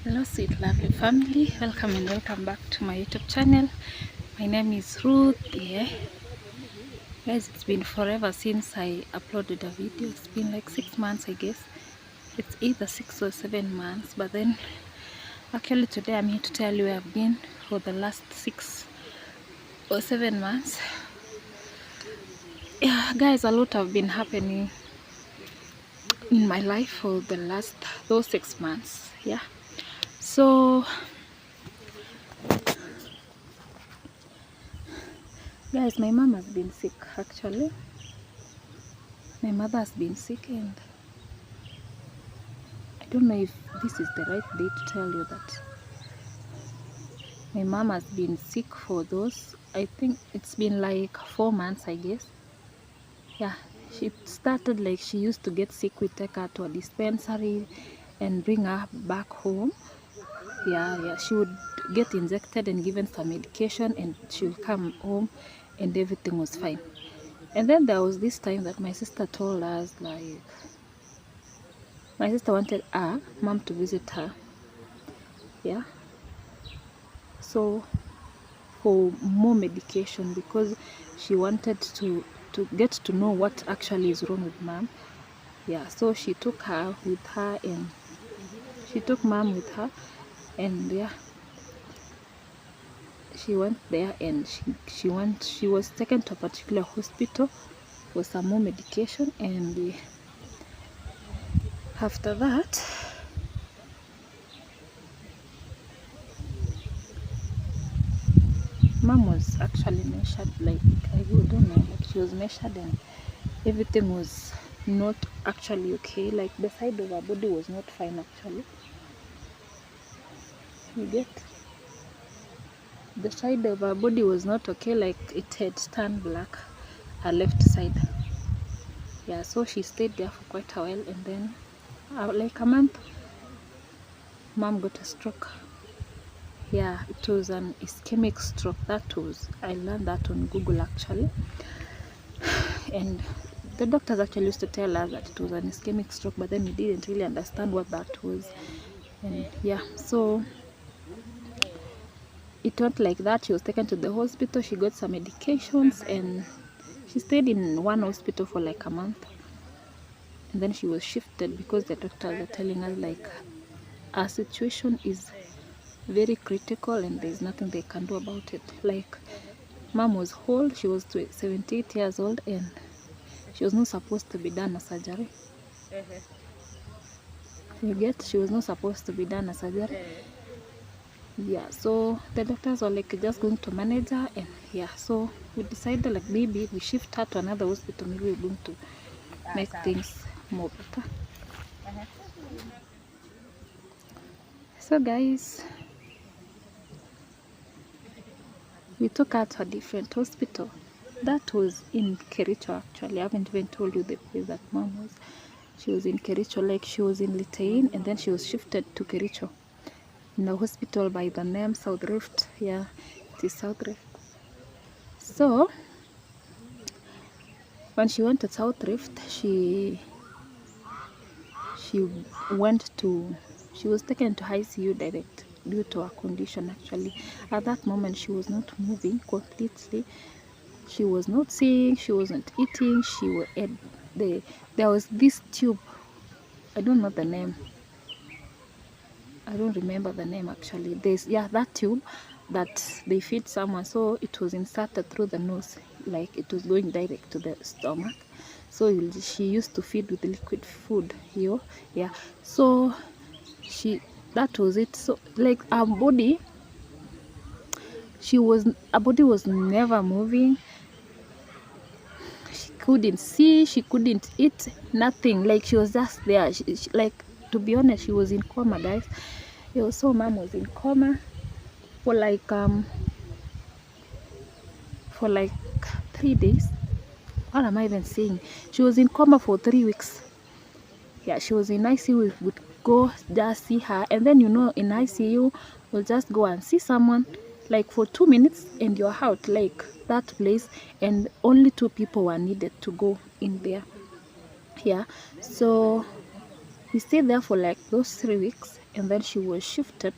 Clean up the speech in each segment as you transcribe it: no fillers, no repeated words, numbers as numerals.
Hello sweet lovely family, welcome and welcome back to my YouTube channel. My name is Ruth. Guys, it's been forever since I uploaded a video. It's been like 6 months, I guess. It's either 6 or 7 months, but then actually today I'm here to tell you where I've been for the last 6 or 7 months. Yeah guys, a lot have been happening in my life for the last those 6 months. Yeah, so guys, my mom has been sick. Actually my mother has been sick, and I don't know if this is the right day to tell you that my mom has been sick for those, I think it's been like 4 months, I guess. Yeah, she started like she used to get sick. We take her to a dispensary and bring her back home. Yeah, she would get injected and given some medication, and she would come home and everything was fine. And then there was this time that my sister told us, like, my sister wanted her mom to visit her. Yeah, so for more medication, because she wanted to get to know what actually is wrong with mom. Yeah, so she took her with her, and she took mom with her, and yeah, she went there, and she was taken to a particular hospital for some more medication. And after that, mom was actually measured, like, I don't know, like she was measured and everything was not actually okay. Like the side of her body was not fine actually. You get, the side of her body was not okay, like it had turned black, her left side. Yeah, so she stayed there for quite a while, and then like a month, mom got a stroke. Yeah, it was an ischemic stroke. That was, I learned that on Google actually. And the doctors actually used to tell us that it was an ischemic stroke, but then we didn't really understand what that was. And yeah, so it went like that. She was taken to the hospital, she got some medications, and she stayed in one hospital for like a month. And then she was shifted because the doctors are telling us like our situation is very critical and there's nothing they can do about it. Like, mom was old, she was 78 years old, and she was not supposed to be done a surgery. You get, she was not supposed to be done a surgery. Yeah, so the doctors were like just going to manage her, and yeah, so we decided like maybe we shift her to another hospital. Maybe we're going to make things more better. So guys, we took her to a different hospital. That was in Kericho actually. I haven't even told you the place that mom was. She was in Kericho, like she was in Litein, and then she was shifted to Kericho in a hospital by the name South Rift. Yeah, it is South Rift. So when she went to South Rift, she was taken to ICU direct due to her condition. Actually, at that moment she was not moving completely. She was not seeing, she wasn't eating. There was this tube, I don't know the name, I don't remember the name actually. There's, yeah, that tube that they feed someone, so it was inserted through the nose, like it was going direct to the stomach. So she used to feed with liquid food, yeah. So that was it. So like her body was never moving. She couldn't see, she couldn't eat, nothing. Like she was just there. Like, to be honest, she was in coma, guys. So mom was in coma for like 3 days. What am I even saying? She was in coma for 3 weeks. Yeah, she was in ICU. We would go just see her, and then in ICU we'll just go and see someone like for 2 minutes and you're out, like that place, and only 2 people were needed to go in there. Yeah, so we stayed there for like those 3 weeks, and then she was shifted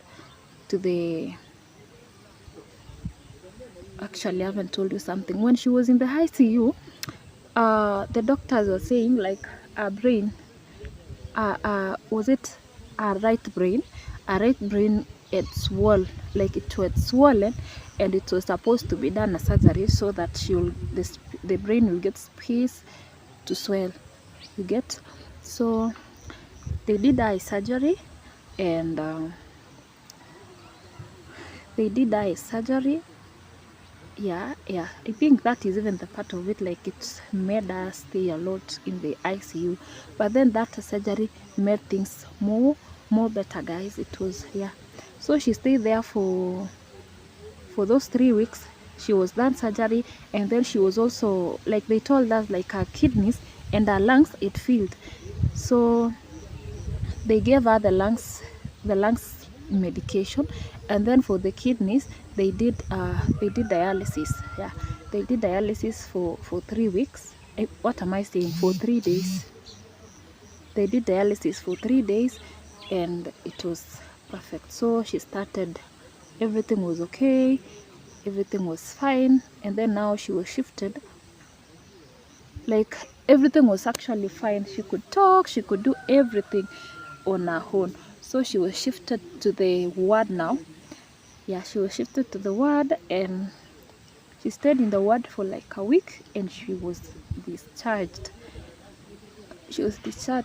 to the, actually I haven't told you something. When she was in the ICU, the doctors were saying like her brain, was it her right brain? Her right brain had swollen, like it was swollen, and it was supposed to be done a surgery so that the brain will get space to swell. You get? So they did eye surgery, and yeah, I think that is even the part of it, like it made us stay a lot in the ICU, but then that surgery made things more better, guys. It was, yeah. So she stayed there for those 3 weeks. She was done surgery, and then she was also, like they told us, like her kidneys and her lungs, it failed. So they gave her the lungs medication, and then for the kidneys they did dialysis. Yeah, they did dialysis for 3 weeks. What am I saying? For 3 days. They did dialysis for 3 days, and it was perfect. So she started, everything was okay, everything was fine, and then now she was shifted, like everything was actually fine. She could talk, she could do everything on her own. So she was shifted to the ward now. Yeah, she was shifted to the ward, and she stayed in the ward for like a week, and she was discharged.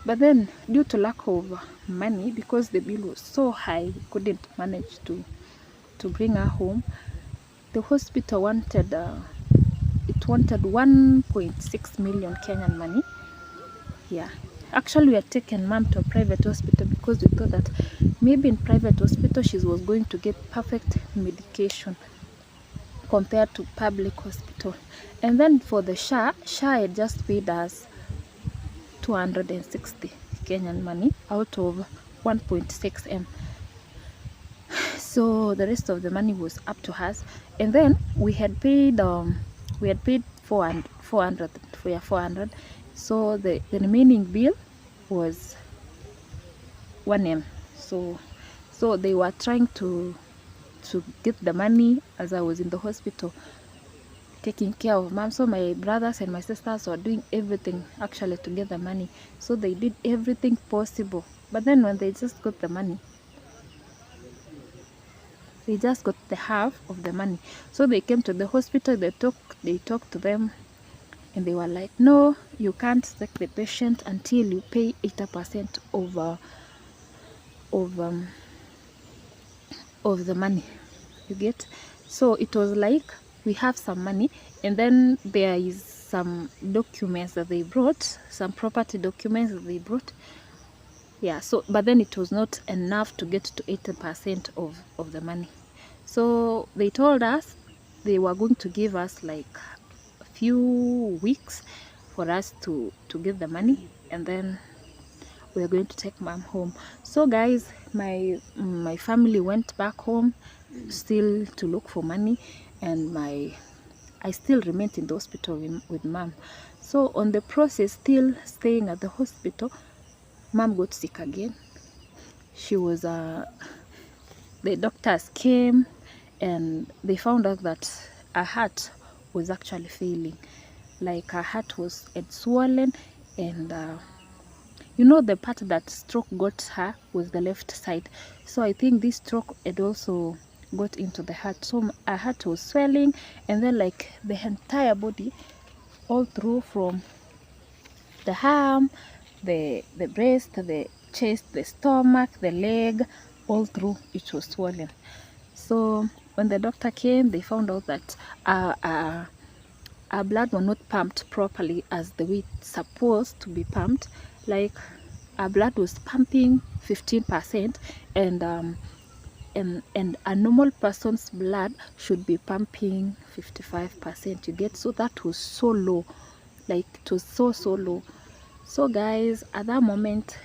But then due to lack of money, because the bill was so high, we couldn't manage to bring her home. The hospital wanted 1.6 million Kenyan money. Yeah, actually we had taken mom to a private hospital because we thought that maybe in private hospital she was going to get perfect medication compared to public hospital. And then for the SHA had just paid us 260 Kenyan money out of 1.6 M. So the rest of the money was up to us. And then we had paid 400. So the remaining bill was 1M. So they were trying to get the money as I was in the hospital taking care of mom. So my brothers and my sisters were doing everything actually to get the money. So they did everything possible. But then when they just got the money, they just got the half of the money. So they came to the hospital, they talked to them, and they were like, no, you can't take the patient until you pay 80% of the money. You get? So it was like we have some money, and then there is some documents that they brought, some property documents that they brought. Yeah, so but then it was not enough to get to 80% of the money. So they told us they were going to give us like a few weeks for us to get the money, and then we're going to take mom home. So guys, my family went back home still to look for money, and I still remained in the hospital with mom. So on the process, still staying at the hospital, mom got sick again. She was the doctors came, and they found out that her heart was actually failing. Like her heart was swollen, and you know, the part that stroke got her was the left side. So I think this stroke had also got into the heart. So her heart was swelling, and then like the entire body, all through, from the arm, the breast, the chest, the stomach, the leg, all through it was swollen. So when the doctor came, they found out that our blood was not pumped properly as the way it's supposed to be pumped. Like our blood was pumping 15%, and a normal person's blood should be pumping 55%. You get? So that was so low, like it was so low. So guys, at that moment,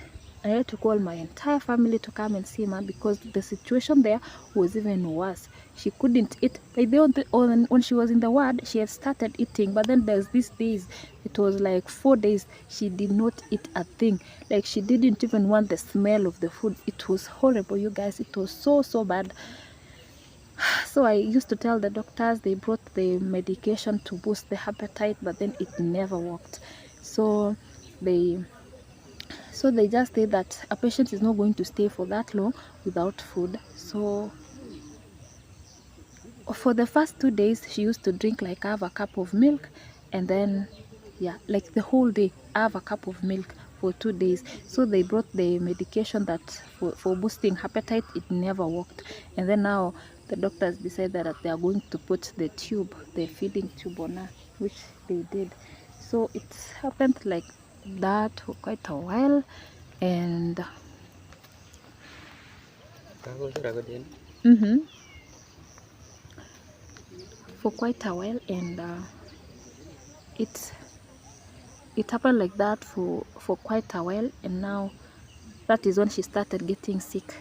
I had to call my entire family to come and see Ma, because the situation there was even worse. She couldn't eat. Like when she was in the ward, she had started eating, but then there's these days, it was like 4 days, she did not eat a thing. Like she didn't even want the smell of the food. It was horrible, you guys. It was so bad. So I used to tell the doctors, they brought the medication to boost the appetite, but then it never worked. So they just say that a patient is not going to stay for that long without food. So for the first 2 days, she used to drink like half a cup of milk, and then yeah, like the whole day half a cup of milk for 2 days. So they brought the medication that for boosting appetite. It never worked, and then now the doctors decided that they are going to put the tube, the feeding tube on her, which they did. So it happened like that for quite a while, and for quite a while, and it happened like that for quite a while, and now that is when she started getting sick.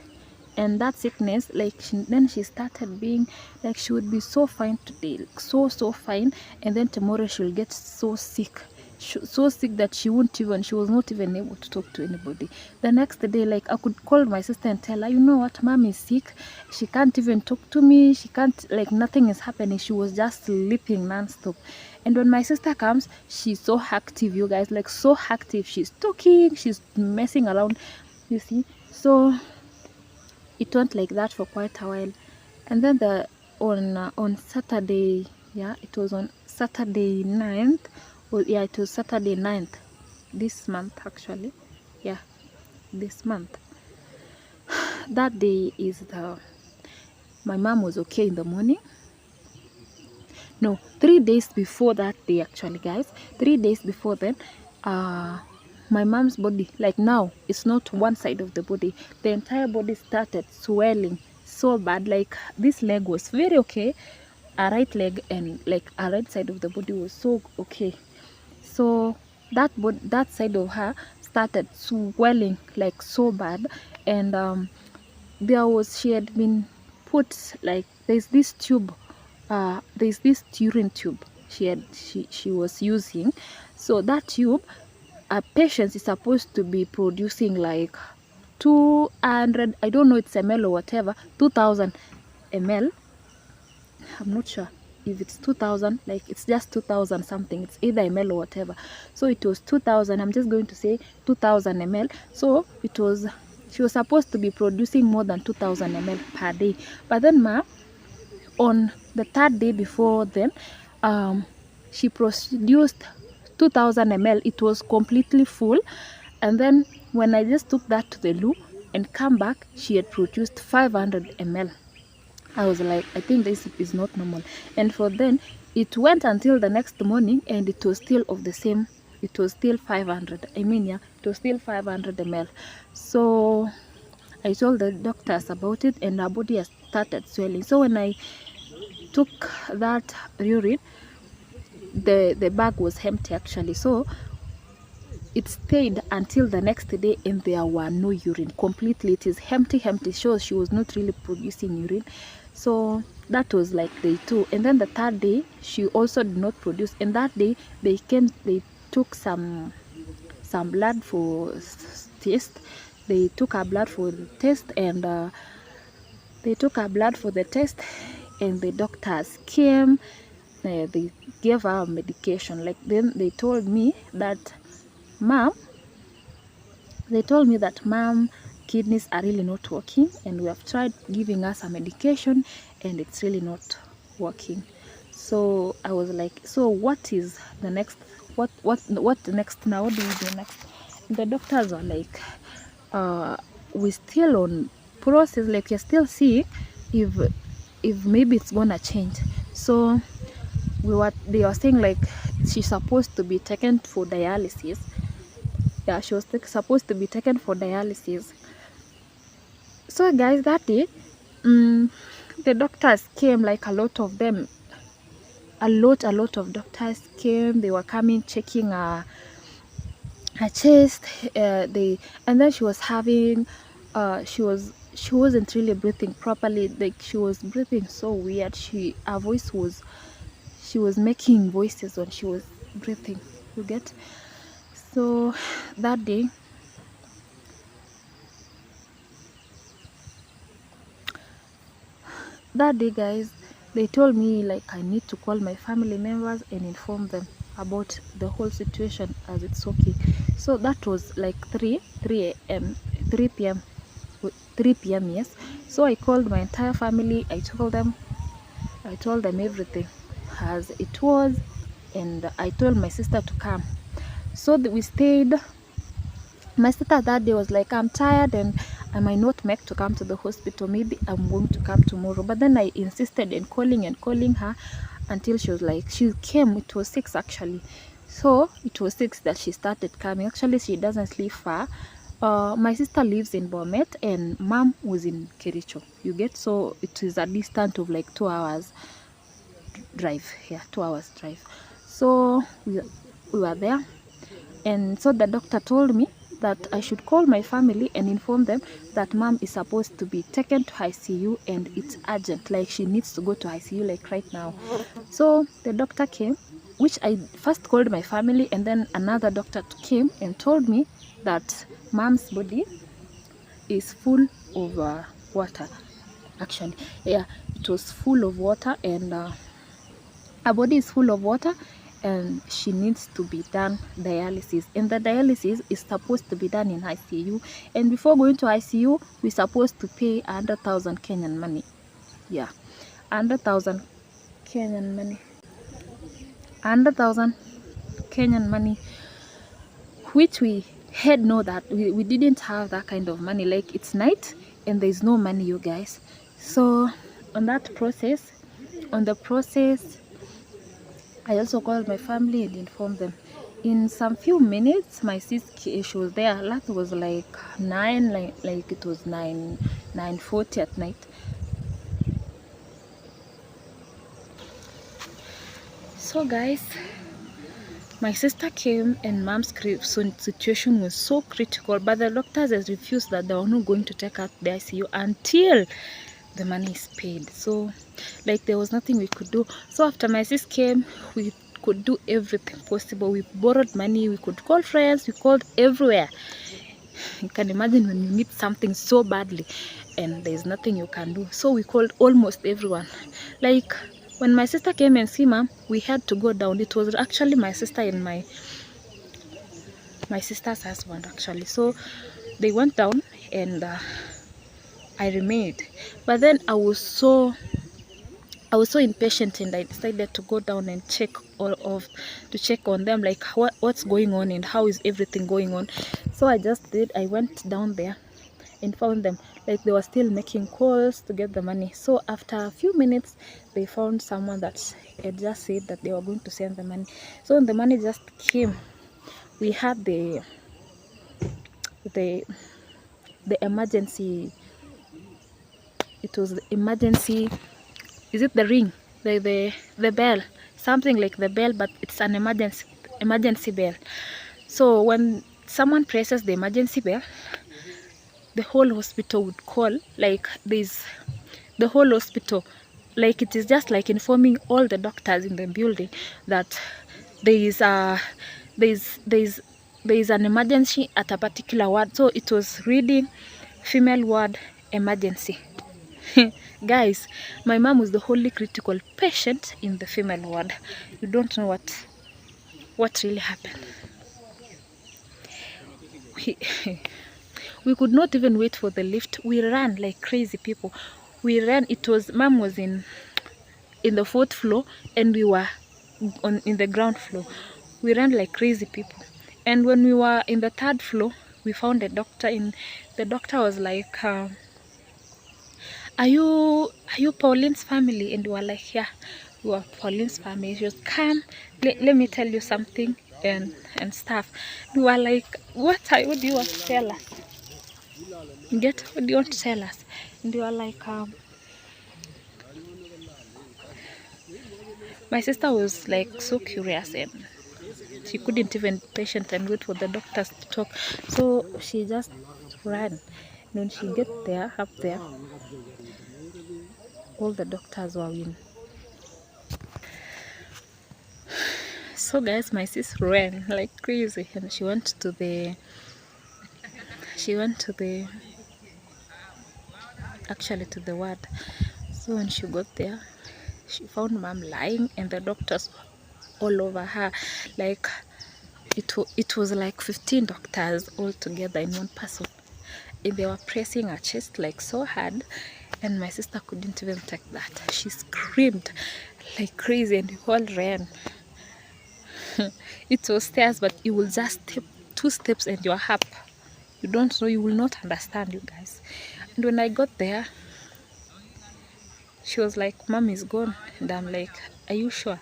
And that sickness, like then she started being like, she would be so fine today, like so fine, and then tomorrow she'll get so sick, so sick that she was not even able to talk to anybody. The next day, like I could call my sister and tell her, you know what, Mom is sick, she can't even talk to me, she can't, like nothing is happening, she was just sleeping non-stop. And when my sister comes, she's so active, you guys, like so active, she's talking, she's messing around, you see. So it went like that for quite a while, and then on Saturday, yeah, it was on Saturday 9th, well, yeah, it was Saturday 9th this month, actually, yeah, this month. That day is my mom was okay in the morning. No, 3 days before that day, actually, guys, 3 days before then, my mom's body, like now, it's not one side of the body, the entire body started swelling so bad. Like this leg was very okay, a right leg and like a right side of the body was so okay. So that side of her started swelling like so bad, and she had been put, like there's this tube, there's this urine tube she was using. So that tube, a patient is supposed to be producing like 200, I don't know, it's ml or whatever, 2000 ml. I'm not sure if it's 2000, like it's just 2000 something, it's either ml or whatever. So it was 2000, I'm just going to say 2000 ml. So she was supposed to be producing more than 2000 ml per day, but then on the third day before then, she produced 2000 ml. It was completely full, and then when I just took that to the loo and come back, she had produced 500 ml. I was like, I think this is not normal. And for then, it went until the next morning, and it was still of the same, it was still 500, I mean, yeah, it was still 500 ml. So I told the doctors about it, and her body has started swelling. So when I took that urine, the bag was empty, actually. So it stayed until the next day, and there were no urine. Completely, it is empty. Shows she was not really producing urine. So that was like day 2, and then the third day she also did not produce. And that day they took some blood for test. They took her blood for the test, and and the doctors came. They gave her medication. Like then they told me that mom, kidneys are really not working, and we have tried giving her some medication, and it's really not working. So I was like, so what is the next, what next now? What do we do next? The doctors were like, we're still on process, like you're still seeing if maybe it's gonna change. So they were saying like she's supposed to be taken for dialysis. Yeah, she was supposed to be taken for dialysis. So guys, that day the doctors came, like a lot of them, a lot of doctors came. They were coming, checking I chased and then she was having she wasn't really breathing properly. Like she was breathing so weird. Her voice was, she was making voices when she was breathing, you get. So that day, guys, they told me like I need to call my family members and inform them about the whole situation, as it's okay. So that was like 3 p.m. 3 p.m. yes. So I called my entire family. I told them everything as it was, and I told my sister to come. So we stayed. My sister that day was like, I'm tired and I might not make to come to the hospital. Maybe I'm going to come tomorrow. But then I insisted in calling and calling her until she was like, she came. It was 6 actually. So it was 6 that she started coming. Actually, she doesn't live far. My sister lives in Bomet and mom was in Kericho. You get, so it is a distance of like 2 hours drive. Yeah, 2 hours drive. So we were there, and so the doctor told me that I should call my family and inform them that mom is supposed to be taken to ICU and it's urgent, like she needs to go to ICU like right now. So the doctor came, which I first called my family, and then another doctor came and told me that mom's body is full of water. Actually, yeah, it was full of water, and her body is full of water, and she needs to be done dialysis, and the dialysis is supposed to be done in ICU, and before going to ICU we're supposed to pay 100,000 Kenyan money. Yeah, 100,000 Kenyan money, 100,000 Kenyan money, which we had know that we didn't have that kind of money. Like it's night and there's no money, you guys. So on that process, on the process, I also called my family and informed them. In some few minutes, my sister, she was there. That was like 9, like it was 9:40 at night. So guys, my sister came and mom's situation was so critical, but the doctors has refused that they were not going to take her to the ICU until the money is paid. So like there was nothing we could do. So after my sis came, we could do everything possible. We borrowed money, we could call friends, we called everywhere. You can imagine when you need something so badly and there's nothing you can do. So we called almost everyone. Like when my sister came and see mom, we had to go down. It was actually my sister and my sister's husband actually. So they went down, and I remained. But then I was so impatient, and I decided to go down and check to check on them, like what's going on and how is everything going on. So I went down there and found them, like they were still making calls to get the money. So after a few minutes, they found someone that had just said that they were going to send the money. So when the money just came, we had the emergency, it was the emergency, is it the ring, the bell, something like the bell, but it's an emergency bell. So when someone presses the emergency bell, the whole hospital would call, like there's the whole hospital, like it is just like informing all the doctors in the building that there is a there is an emergency at a particular ward. So it was reading female ward emergency. Guys, my mom was the only critical patient in the female ward. You don't know what really happened. We, we could not even wait for the lift. We ran like crazy people. We ran. It was, mom was in the 4th floor and we were in the ground floor. We ran like crazy people. And when we were in the 3rd floor, we found a doctor in. The doctor was like, are you Pauline's family? And we were like, yeah, we are Pauline's family. She was, come, let me tell you something and stuff. We were like, what do you want to tell us? What do you want to tell us? And we were like, my sister was like so curious, and She couldn't even be patient and wait for the doctors to talk. So she just ran. And when she get there, up there, all the doctors were in. So guys, my sis ran like crazy, and she went to the actually to the ward. So when she got there, she found mom lying, and the doctors were all over her. Like it was like 15 doctors all together in one person, and they were pressing her chest like so hard, and my sister couldn't even take that. She screamed like crazy, and we all ran. It was stairs, but you will just step 2 steps and you're up. You don't know, you will not understand, you guys. And when I got there, she was like, mom is gone. And I'm like, are you sure?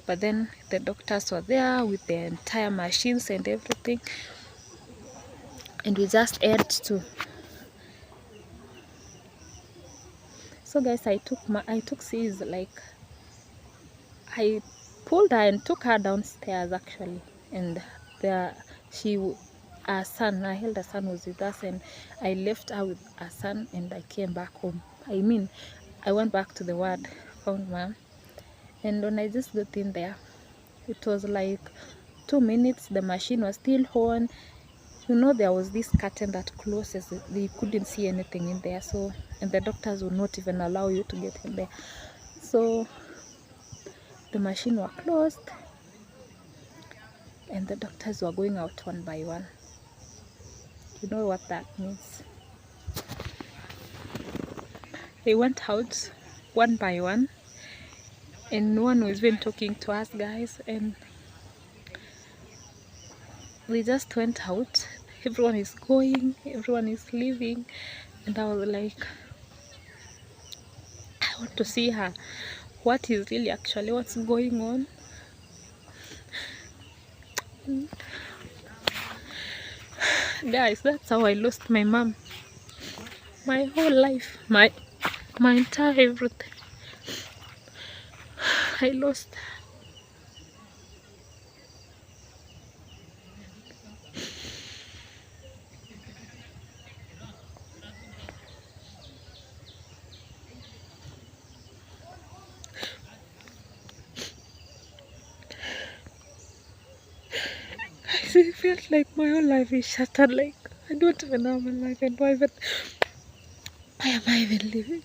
But then the doctors were there with the entire machines and everything, and we just had to. So guys, I took sis, like I pulled her and took her downstairs actually, and there her son, her elder son was with us, and I left her with her son and I came back home. I mean, I went back to the ward, found mom, and when I just got in there, it was like 2 minutes, the machine was still on. You know, there was this curtain that closes, they couldn't see anything in there, so, and the doctors would not even allow you to get in there. So the machine were closed, and the doctors were going out one by one. You know what that means? They went out one by one, and no one was even talking to us, guys, and they just went out. Everyone is going, everyone is leaving, and I was like, I want to see her. What is really actually what's going on? Guys, that's how I lost my mom. My whole life, my entire everything, I lost her. I felt like my whole life is shattered. Like I don't even have a life, and why am I even living?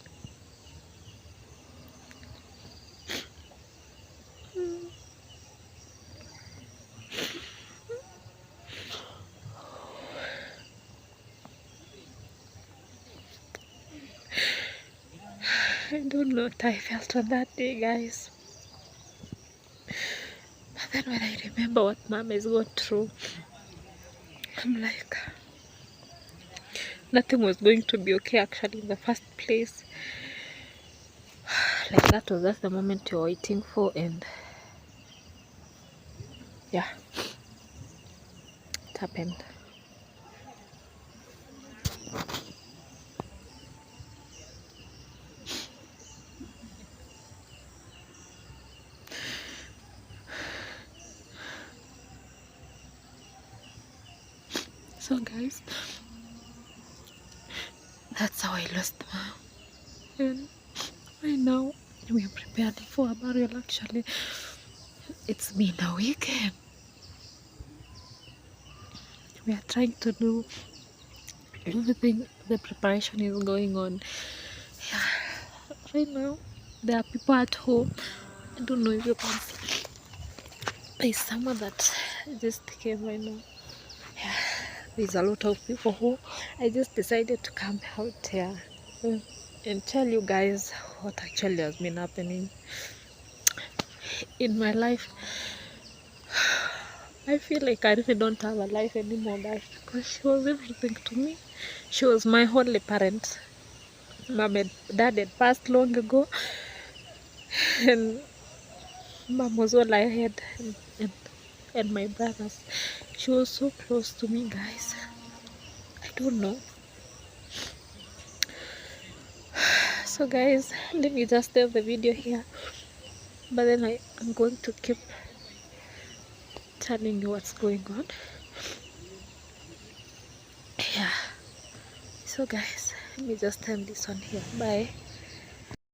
I don't know what I felt on that day, guys. But then when I remember what mom is going through, I'm like, nothing was going to be okay actually in the first place. Like that was just the moment you're waiting for, and yeah, it happened. So guys, that's how I lost mom. And right now we are preparing for a burial. Actually, it's been a weekend. We are trying to do everything. The preparation is going on. Yeah, right now there are people at home. I don't know if you can see. There's someone that just came right now. Yeah, there's a lot of people who I just decided to come out here and tell you guys what actually has been happening in my life. I feel like I really don't have a life anymore, guys, because she was everything to me. She was my only parent. Mom and dad had passed long ago, and mom was all I had, and my brothers. She was so close to me, guys. I don't know. So guys, let me just end the video here, but then I'm going to keep telling you what's going on. Yeah, so guys, let me just end this one here. Bye.